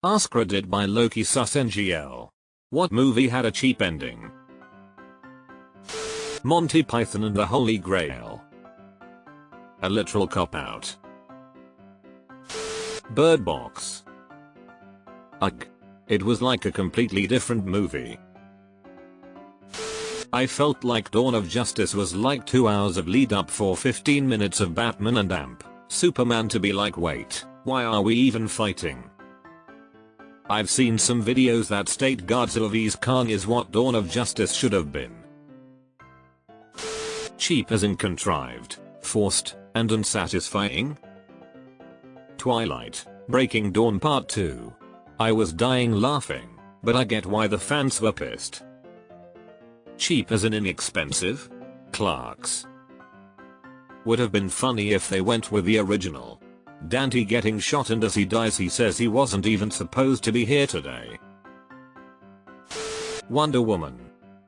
AskReddit by Loki sus NGL. What movie had a cheap ending? Monty Python and the Holy Grail. A literal cop-out. Bird Box. Ugh. It was like a completely different movie. I felt like Dawn of Justice was like 2 hours of lead up for 15 minutes of Batman and Amp. Superman to be like, wait, why are we even fighting? I've seen some videos that state Godzilla vs Kong is what Dawn of Justice should have been. Cheap as in contrived, forced, and unsatisfying. Twilight, Breaking Dawn Part 2. I was dying laughing, but I get why the fans were pissed. Cheap as in inexpensive. Clerks. Would have been funny if they went with the original. Dante getting shot, and as he dies he says he wasn't even supposed to be here today. Wonder Woman.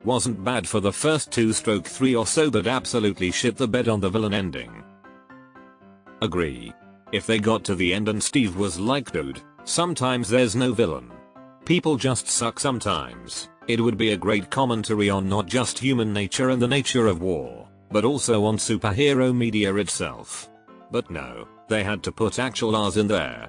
Wasn't bad for the first 2/3 or so, but absolutely shit the bed on the villain ending. Agree. If they got to the end and Steve was like, dude, sometimes there's no villain. People just suck sometimes. It would be a great commentary on not just human nature and the nature of war, but also on superhero media itself. But no, they had to put actual R's in there.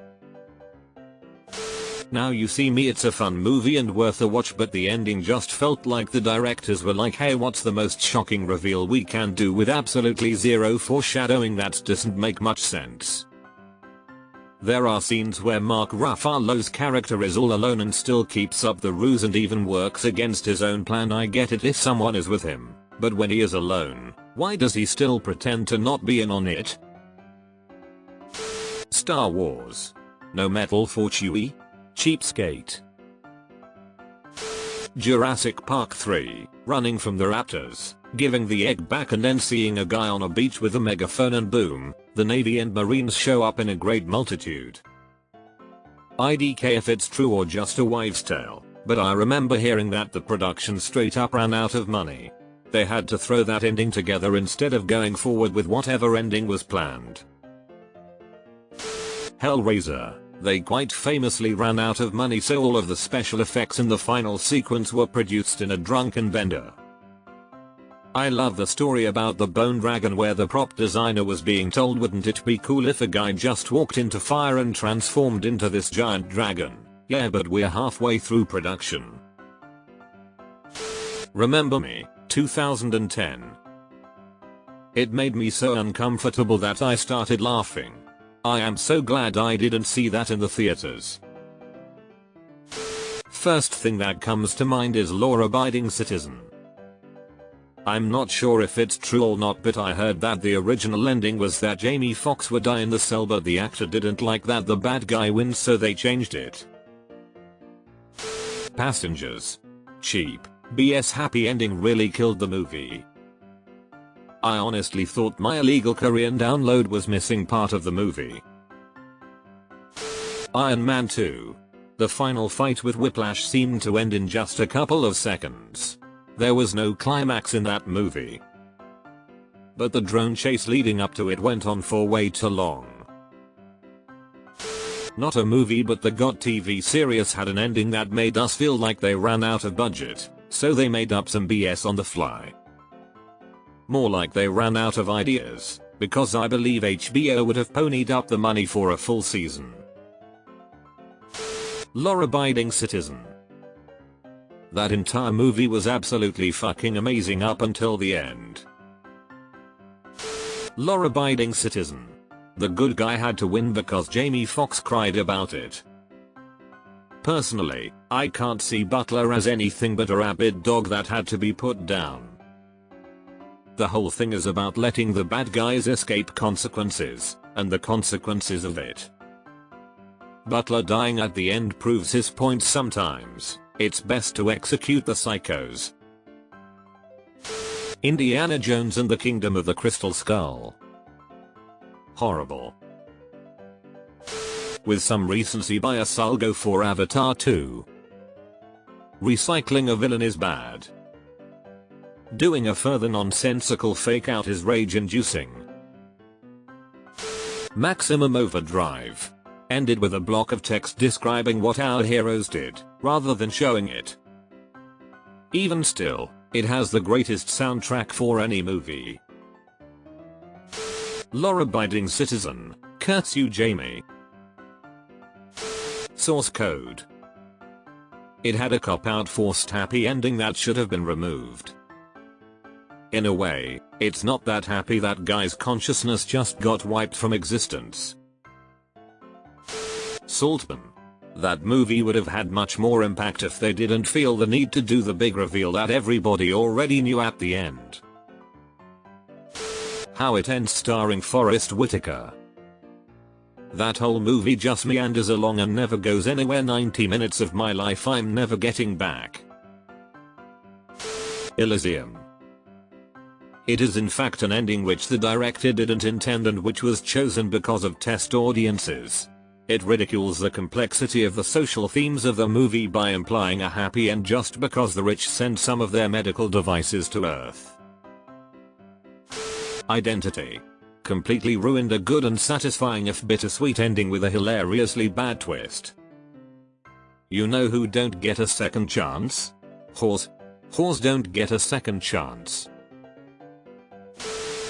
Now You See Me, it's a fun movie and worth a watch, but the ending just felt like the directors were like, hey, what's the most shocking reveal we can do with absolutely zero foreshadowing? That doesn't make much sense. There are scenes where Mark Ruffalo's character is all alone and still keeps up the ruse and even works against his own plan. I get it if someone is with him, but when he is alone, why does he still pretend to not be in on it? Star Wars. No metal for Chewie? Cheapskate. Jurassic Park 3. Running from the raptors, giving the egg back and then seeing a guy on a beach with a megaphone and boom, the Navy and Marines show up in a great multitude. IDK if it's true or just a wives' tale, but I remember hearing that the production straight up ran out of money. They had to throw that ending together instead of going forward with whatever ending was planned. Hellraiser. They quite famously ran out of money, so all of the special effects in the final sequence were produced in a drunken bender. I love the story about the bone dragon where the prop designer was being told, wouldn't it be cool if a guy just walked into fire and transformed into this giant dragon? Yeah, but we're halfway through production. Remember Me, 2010. It made me so uncomfortable that I started laughing. I am so glad I didn't see that in the theaters. First thing that comes to mind is Law-Abiding Citizen. I'm not sure if it's true or not, but I heard that the original ending was that Jamie Foxx would die in the cell, but the actor didn't like that the bad guy wins, so they changed it. Passengers. Cheap. BS happy ending really killed the movie. I honestly thought my illegal Korean download was missing part of the movie. Iron Man 2. The final fight with Whiplash seemed to end in just a couple of seconds. There was no climax in that movie. But the drone chase leading up to it went on for way too long. Not a movie, but the GOT TV series had an ending that made us feel like they ran out of budget, so they made up some BS on the fly. More like they ran out of ideas, because I believe HBO would have ponied up the money for a full season. Law-Abiding Citizen. That entire movie was absolutely fucking amazing up until the end. Law-Abiding Citizen. The good guy had to win because Jamie Foxx cried about it. Personally, I can't see Butler as anything but a rabid dog that had to be put down. The whole thing is about letting the bad guys escape consequences, and the consequences of it. Butler dying at the end proves his point. Sometimes it's best to execute the psychos. Indiana Jones and the Kingdom of the Crystal Skull. Horrible. With some recency bias, I'll go for Avatar 2. Recycling a villain is bad. Doing a further nonsensical fake out is rage inducing. Maximum Overdrive. ended with a block of text describing what our heroes did, rather than showing it. Even still, it has the greatest soundtrack for any movie. Law-abiding citizen, curse you Jamie. Source code. It had a cop-out forced happy ending that should have been removed. In a way, it's not that happy that guy's consciousness just got wiped from existence. Saltman. That movie would have had much more impact if they didn't feel the need to do the big reveal that everybody already knew at the end. How It Ends starring Forrest Whitaker. That whole movie just meanders along and never goes anywhere. 90 minutes of my life I'm never getting back. Elysium. It is in fact an ending which the director didn't intend and which was chosen because of test audiences. It ridicules the complexity of the social themes of the movie by implying a happy end just because the rich send some of their medical devices to Earth. Identity. Completely ruined a good and satisfying if bittersweet ending with a hilariously bad twist. You know who don't get a second chance? Whores. Whores don't get a second chance.